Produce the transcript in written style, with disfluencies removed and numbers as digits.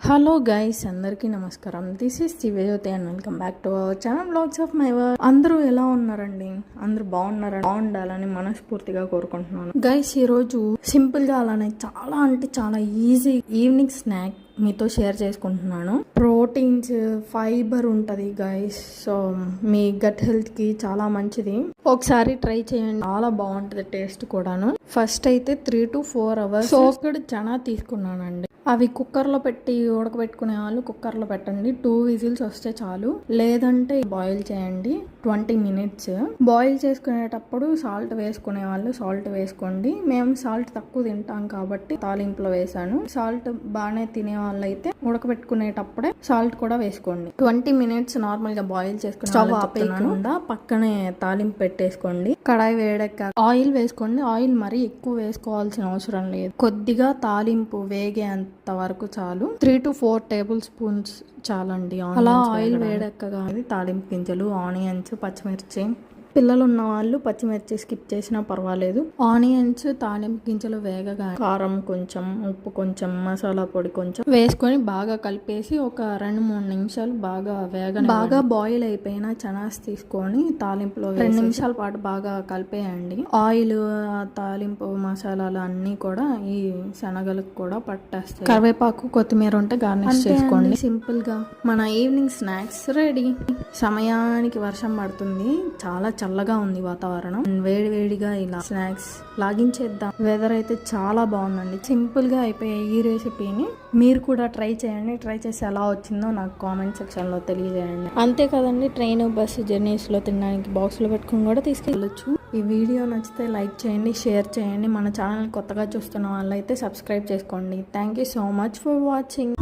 Hello guys, అందరికీ నమస్కారం. This is Shivajyothi and welcome back to our channel blogs of my work. అందరూ ఎలా ఉన్నారండి? అందరూ బాగుండాలని మనస్ఫూర్తిగా కోరుకుంటున్నాను. గైస్, ఈరోజు సింపుల్ గా అలానే చాలా అంటే చాలా ఈజీ ఈవినింగ్ స్నాక్ మీతో షేర్ చేసుకుంటున్నాను. ప్రోటీన్స్, ఫైబర్ ఉంటుంది గైస్. సో మీ గట్ హెల్త్ కి చాలా మంచిది. ఒకసారి ట్రై చేయండి, చాలా బాగుంటుంది టేస్ట్ కూడాను. ఫస్ట్ అయితే 3 to 4 hours సోక్డ్ చనా తీసుకున్నానండి. అవి కుక్కర్లో పెట్టి ఉడకబెట్టుకునే వాళ్ళు కుక్కర్లో పెట్టండి. 2 విజిల్స్ వస్తే చాలు. లేదంటే బాయిల్ చేయండి 20 minutes. బాయిల్ చేసుకునేటప్పుడు సాల్ట్ వేసుకునే వాళ్ళు సాల్ట్ వేసుకోండి. మేము సాల్ట్ తక్కువ తింటాం కాబట్టి తాలింపులో వేసాను. సాల్ట్ బాగానే తినే వాళ్ళు అయితే ఉడకబెట్టుకునేటప్పుడే సాల్ట్ కూడా వేసుకోండి. 20 minutes నార్మల్ గా బాయిల్ చేసుకుని స్టవ్ ఆపేయకుండా పక్కనే తాలింపు పెట్టేసుకోండి. కడాయి వేడెక్క ఆయిల్ వేసుకోండి. ఆయిల్ మరీ ఎక్కువ వేసుకోవాల్సిన అవసరం లేదు. కొద్దిగా తాలింపు వేగేంత వరకు చాలు. 3 to 4 tablespoons చాలండి. అలా ఆయిల్ వేడెక్కగా తాలింపు గింజలు, ఆనియన్స్, పచ్చిమిర్చి. పిల్లలు ఉన్న వాళ్ళు పచ్చిమిర్చి స్కిప్ చేసినా పర్వాలేదు. ఆనియన్స్, తాలింపు గింజలు వేగగా కారం కొంచెం, ఉప్పు కొంచెం, మసాలా పొడి కొంచెం వేసుకొని బాగా కలిపేసి ఒక 2-3 నిమిషాలు బాగా బాయిల్ అయిపోయిన చనాస్ తీసుకొని తాలింపులో 2 నిమిషాల పాటు బాగా కలిపేయండి. ఆయిల్, తాలింపు మసాలాలు అన్ని కూడా ఈ శనగలకు కూడా పట్టేస్తాయి. కరివేపాకు, కొత్తిమీర ఉంటే గార్నిష్ చేసుకోండి. సింపుల్ గా మన ఈవినింగ్ స్నాక్స్ రెడీ. సమయానికి వర్షం పడుతుంది. చాలా చల్లగా ఉంది వాతావరణం. వేడిగా ఇలా స్నాక్స్ లాగించేద్దాం. వెదర్ అయితే చాలా బాగుందండి. సింపుల్ గా అయిపోయే ఈ రెసిపీని మీరు కూడా ట్రై చేయండి. ట్రై చేసి ఎలా వచ్చిందో నాకు కామెంట్ సెక్షన్ లో తెలియజేయండి. అంతే కదండి, ట్రైన్, బస్సు జర్నీస్ లో తినడానికి బాక్స్ లో పెట్టుకుని కూడా తీసుకెళ్ళొచ్చు. ఈ వీడియో నచ్చితే లైక్ చేయండి, షేర్ చేయండి. మన ఛానల్ కొత్తగా చూస్తున్న వాళ్ళైతే సబ్స్క్రైబ్ చేసుకోండి. Thank you so much for watching.